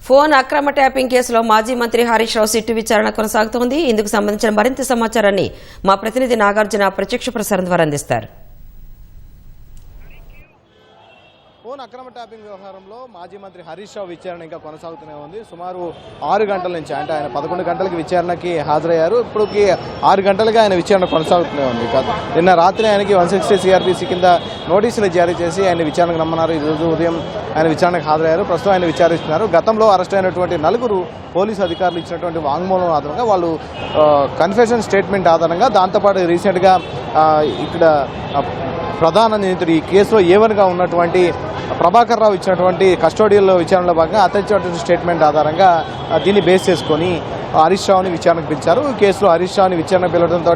Phone అక్రమ tapping కేసులో మాజీ మంత్రి హరీష్ రావు సిట్టు విచారణ కొనసాగుతోంది. ఇందుకు సంబంధించిన మరింత సమాచారాన్ని మా ప్రతినిధి నాగార్జున ప్రత్యక్ష ప్రసారం ద్వారా అందిస్తారు. ఫోన్ అక్రమ ట్యాపింగ్ వ్యవహారంలో మాజీ మంత్రి హరీష్ రావు విచారణ ఇంకా కొనసాగుతూనే ఉంది. సుమారు 6 గంటల నుంచి అంటే ఆయన 11 గంటలకి విచారణకి హాజరయ్యారు. ఇప్పటికి 6 గంటలుగా ఆయన విచారణ కొనసాగుతూనే ఉంది. నిన్న రాత్రి ఆయనకి 160 CRPC కింద నోటీసులు జారీ చేసి ఆయన విచారణకు రమ్మన్నారు. ఈరోజు ఉదయం ఆయన విచారణకు హాజరయ్యారు. ప్రస్తుతం ఆయన విచారిస్తున్నారు. గతంలో అరెస్ట్ అయినటువంటి 4 పోలీసు అధికారులు ఇచ్చినటువంటి వాంగ్మూలం ఆధారంగా వాళ్ళు కన్ఫెషన్ స్టేట్మెంట్ ఆధారంగా దాంతోపాటు రీసెంట్గా ఇక్కడ ప్రధాన నిందితుడు ఈ కేసులో ఏవన్గా ఉన్నటువంటి ప్రభాకర్ రావు ఇచ్చినటువంటి కస్టోడియల్ విచారణలో భాగంగా అతని ఇచ్చినటువంటి స్టేట్మెంట్ ఆధారంగా దీన్ని బేస్ చేసుకొని హరీష్ రావుని విచారణకు పిలిచారు. ఈ కేసులో హరీష్ రావుని విచారణ పిలవడంతో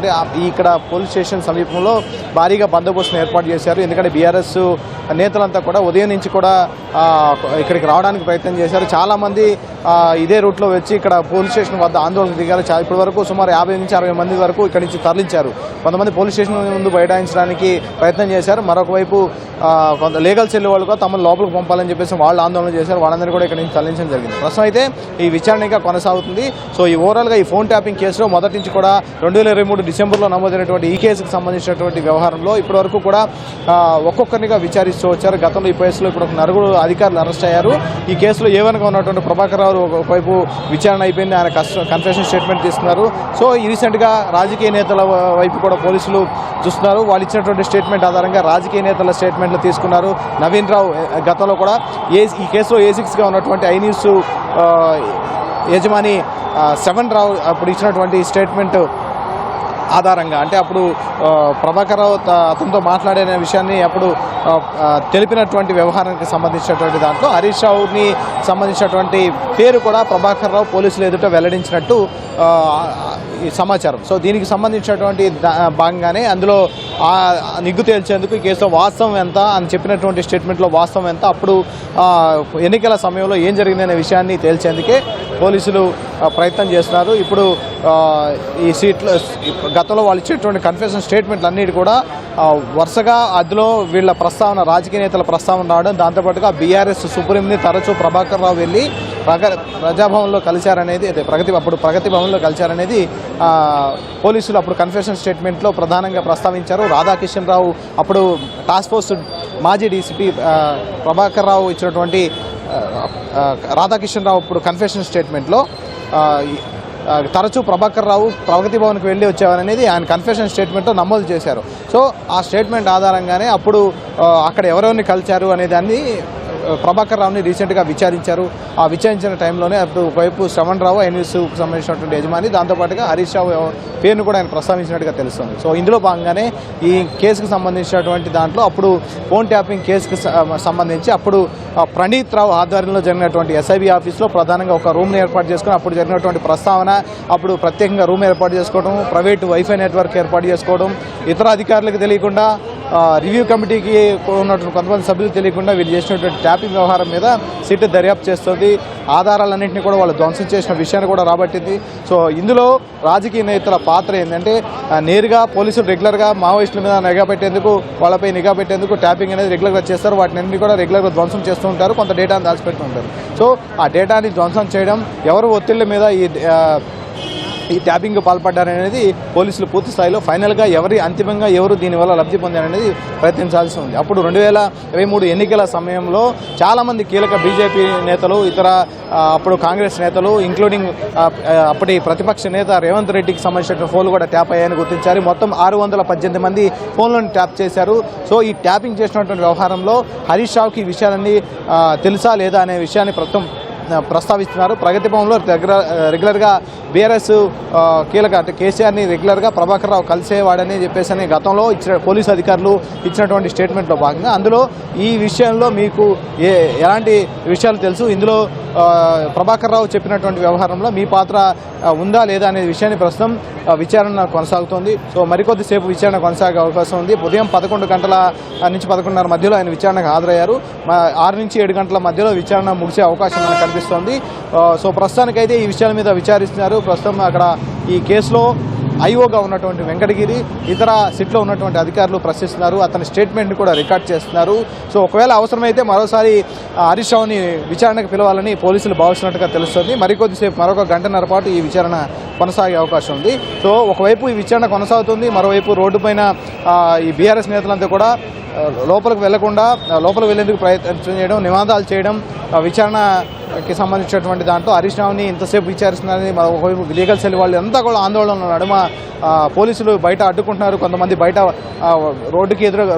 ఇక్కడ పోలీస్ స్టేషన్ సమీపంలో భారీగా బందోబస్తును ఏర్పాటు చేశారు. ఎందుకంటే బీఆర్ఎస్ నేతలంతా కూడా ఉదయం నుంచి కూడా ఇక్కడికి రావడానికి ప్రయత్నం చేశారు. చాలామంది ఇదే రూట్లో వచ్చి ఇక్కడ పోలీస్ స్టేషన్ వద్ద ఆందోళన దిగారు. ఇప్పటి వరకు సుమారు 50 నుంచి 60 మంది వరకు ఇక్కడి నుంచి తరలించారు. కొంతమంది పోలీస్ స్టేషన్ ముందు బైఠాయించడానికి ప్రయత్నం చేశారు. మరొక వైపు కొంత లీగల్ సెల్ వాళ్ళు కూడా తమను లోపలికి పంపాలని చెప్పేసి వాళ్ళు ఆందోళన చేశారు. వాళ్ళందరూ కూడా ఇక్కడ నుంచి తరలించడం జరిగింది. ప్రస్తుతం అయితే ఈ విచారణ ఇంకా కొనసాగుతుంది. సో ఈ ఓవరాల్గా ఈ ఫోన్ ట్యాపింగ్ కేసులో మొదటి నుంచి కూడా 2023 డిసెంబర్లో నమోదైనటువంటి ఈ కేసుకు సంబంధించినటువంటి వ్యవహారంలో ఇప్పటి వరకు కూడా ఒక్కొక్కరినిగా విచారిస్తూ వచ్చారు. గతంలో ఈ కేసులో ఇప్పుడు 9 అధికారులు అరెస్ట్ అయ్యారు. ఈ కేసులో ఏవన్గా ఉన్నటువంటి ప్రభాకర్ రావు ఒకవైపు విచారణ అయిపోయింది. ఆయన కన్ఫెషన్ స్టేట్మెంట్ తీసుకున్నారు. సో రీసెంట్గా రాజకీయ నేతల వైపు కూడా పోలీసులు చూస్తున్నారు. వాళ్ళు ఇచ్చినటువంటి స్టేట్మెంట్ ఆధారంగా రాజకీయ నేతల స్టేట్మెంట్లు తీసుకున్నారు. నవీన్ రావు గతంలో కూడా ఈ కేసులో A6గా ఉన్నటువంటి ఐన్యూస్ యజమాని 7 రావు అప్పుడు ఇచ్చినటువంటి స్టేట్మెంట్ ఆధారంగా అంటే అప్పుడు ప్రభాకర్ రావు అతనితో మాట్లాడే విషయాన్ని అప్పుడు తెలిపినటువంటి వ్యవహారానికి సంబంధించినటువంటి దాంట్లో హరీష్ రావుని సంబంధించినటువంటి పేరు కూడా ప్రభాకర్ రావు పోలీసులు ఎదుట వెల్లడించినట్టు ఈ సమాచారం. సో దీనికి సంబంధించినటువంటి భాగంగానే అందులో నిగ్గు తేల్చేందుకు ఈ కేసులో వాస్తవం ఎంత అని చెప్పినటువంటి స్టేట్మెంట్లో వాస్తవం ఎంత, అప్పుడు ఎన్నికల సమయంలో ఏం జరిగిందనే విషయాన్ని తేల్చేందుకే పోలీసులు ప్రయత్నం చేస్తున్నారు. ఇప్పుడు ఈ సీట్లో గతంలో వాళ్ళు ఇచ్చేటువంటి కన్ఫెషన్ స్టేట్మెంట్లు అన్నిటి కూడా వరుసగా అందులో వీళ్ళ ప్రస్తావన రాజకీయ నేతల ప్రస్తావన రావడం, దాంతోపాటుగా బీఆర్ఎస్ సుప్రీంని తరచూ ప్రభాకర్ రావు వెళ్ళి ప్రజాభవన్లో కలిశారనేది అప్పుడు ప్రగతి భవన్లో కలిశారనేది పోలీసులు అప్పుడు కన్ఫెషన్ స్టేట్మెంట్లో ప్రధానంగా ప్రస్తావించారు. రాధాకిషన్ రావు అప్పుడు టాస్క్ ఫోర్స్ మాజీ డీసీపీ ప్రభాకర్ రావు ఇచ్చినటువంటి రాధాకిషన్ రావు ఇప్పుడు కన్ఫెషన్ స్టేట్మెంట్లో తరచూ ప్రభాకర్ రావు ప్రగతి భవన్కి వెళ్ళి వచ్చేవారనేది ఆయన కన్ఫెషన్ స్టేట్మెంట్లో నమోదు చేశారు. సో ఆ స్టేట్మెంట్ ఆధారంగానే అప్పుడు అక్కడ ఎవరెవరిని కలిశారు అనేదాన్ని ప్రభాకర్ రావుని రీసెంట్గా విచారించారు. ఆ విచారించిన టైంలోనే అప్పుడు ఒకవైపు 7 రావు ఐన్యూస్కు సంబంధించినటువంటి యజమాని, దాంతోపాటుగా హరీష్ రావు పేరును కూడా ఆయన ప్రస్తావించినట్టుగా తెలుస్తుంది. సో ఇందులో భాగంగానే ఈ కేసుకు సంబంధించినటువంటి దాంట్లో అప్పుడు ఫోన్ ట్యాపింగ్ కేసుకు సంబంధించి అప్పుడు ప్రణీత్ రావు ఆధ్వర్యంలో జరిగినటువంటి SIB ఆఫీస్లో ప్రధానంగా ఒక రూమ్ని ఏర్పాటు చేసుకుని అప్పుడు జరిగినటువంటి ప్రస్తావన, అప్పుడు ప్రత్యేకంగా రూమ్ ఏర్పాటు చేసుకోవడం, ప్రైవేటు వైఫై నెట్వర్క్ ఏర్పాటు చేసుకోవడం, ఇతర అధికారులకు తెలియకుండా రివ్యూ కమిటీకి ఉన్నటువంటి కొంతమంది సభ్యులు తెలియకుండా వీళ్ళు చేసినటువంటి ట్యాపింగ్ వ్యవహారం మీద సిట్ దర్యాప్తు చేస్తుంది. ఆధారాలన్నింటినీ కూడా వాళ్ళు ధ్వంసం చేసిన విషయాన్ని కూడా రాబట్టింది. సో ఇందులో రాజకీయ నేతల పాత్ర ఏంటంటే నేరుగా పోలీసులు రెగ్యులర్గా మావోయిస్టుల మీద వాళ్ళపై నిఘా పెట్టేందుకు ట్యాపింగ్ అనేది రెగ్యులర్గా చేస్తారు. వాటిని కూడా రెగ్యులర్గా ధ్వంసం చేస్తూ ఉంటారు, కొంత డేటాను దాచిపెడుతూ ఉంటారు. సో ఆ డేటాని ధ్వంసం చేయడం, ఎవరు ఒత్తిళ్ల మీద ఈ ట్యాపింగ్ పాల్పడ్డారనేది పోలీసులు పూర్తి స్థాయిలో ఫైనల్గా అంతిమంగా ఎవరు దీనివల్ల లబ్ధి పొందారనేది ప్రయత్నించాల్సి ఉంది. అప్పుడు 2023 ఎన్నికల సమయంలో చాలామంది కీలక బీజేపీ నేతలు, ఇతర అప్పుడు కాంగ్రెస్ నేతలు, ఇంక్లూడింగ్ అప్పటి ప్రతిపక్ష నేత రేవంత్ రెడ్డికి సంబంధించిన ఫోన్లు కూడా ట్యాప్ అయ్యాయని గుర్తించారు. మొత్తం 618 మంది ఫోన్లను ట్యాప్ చేశారు. సో ఈ ట్యాపింగ్ చేసినటువంటి వ్యవహారంలో హరీష్ రావుకి ఈ విషయాలన్నీ తెలుసా లేదా అనే విషయాన్ని ప్రస్తావిస్తున్నారు. ప్రగతి భవన్లో రెగ్యులర్గా బీఆర్ఎస్ కీలక అంటే కేసీఆర్ని రెగ్యులర్గా ప్రభాకర్ రావు కలిసేవాడని చెప్పేసి గతంలో పోలీసు అధికారులు ఇచ్చినటువంటి స్టేట్మెంట్లో భాగంగా అందులో ఈ విషయంలో మీకు ఎలాంటి విషయాలు తెలుసు, ఇందులో ప్రభాకర్ రావు చెప్పినటువంటి వ్యవహారంలో మీ పాత్ర ఉందా లేదా అనే విషయాన్ని ప్రస్తుతం విచారణ కొనసాగుతోంది. సో మరికొద్దిసేపు విచారణ కొనసాగే అవకాశం ఉంది. ఉదయం 11 గంటల నుంచి 11:30 మధ్యలో ఆయన విచారణకు హాజరయ్యారు. 6 నుంచి 7 గంటల మధ్యలో విచారణ ముగిసే అవకాశం మనకు కనిపిస్తోంది. సో ప్రస్తుతానికైతే ఈ విషయాల మీద విచారిస్తున్నారు. ప్రస్తుతం అక్కడ ఈ కేసులో ఐఓగా ఉన్నటువంటి వెంకటగిరి ఇతర సిట్లో ఉన్నటువంటి అధికారులు ప్రశ్నిస్తున్నారు. అతని స్టేట్మెంట్ని కూడా రికార్డ్ చేస్తున్నారు. సో ఒకవేళ అవసరమైతే మరోసారి హరీష్ రావుని విచారణకు పిలవాలని పోలీసులు భావిస్తున్నట్టుగా తెలుస్తుంది. మరికొద్దిసేపు మరొక గంటన్నర పాటు ఈ విచారణ కొనసాగే అవకాశం ఉంది. సో ఒకవైపు ఈ విచారణ కొనసాగుతుంది, మరోవైపు రోడ్డు పైన ఈ బీఆర్ఎస్ నేతలంతా కూడా లోపలికి వెళ్లకుండా లోపలికి వెళ్లేందుకు ప్రయత్నం చేయడం, నివాదాలు చేయడం, విచారణకి సంబంధించినటువంటి దాంట్లో హరీష్ రావుని ఇంతసేపు విచారిస్తున్నారని మరోవైపు లీగల్ సెల్ వాళ్ళు అంతా కూడా ఆందోళన నడుమ పోలీసులు బయట అడ్డుకుంటున్నారు. కొంతమంది బయట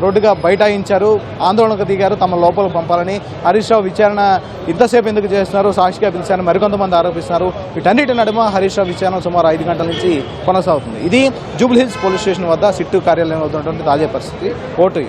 రోడ్డుగా బైఠాయించారు, ఆందోళనకు దిగారు, తమ లోపలికి పంపాలని. హరీష్ రావు విచారణ ఇంతసేపు ఎందుకు చేస్తున్నారు, సాక్షిగా పిలిచారని మరికొంతమంది ఆరోపిస్తున్నారు. వీటన్నిటి నడుమ హరీష్ రావు విచారణ సుమారు 5 గంటల నుంచి కొనసాగుతుంది. ఇది జూబ్లీ హిల్స్ పోలీస్ స్టేషన్ వద్ద సిట్టు కార్యాలయం అవుతున్నటువంటి తాజా పరిస్థితి. ఓటు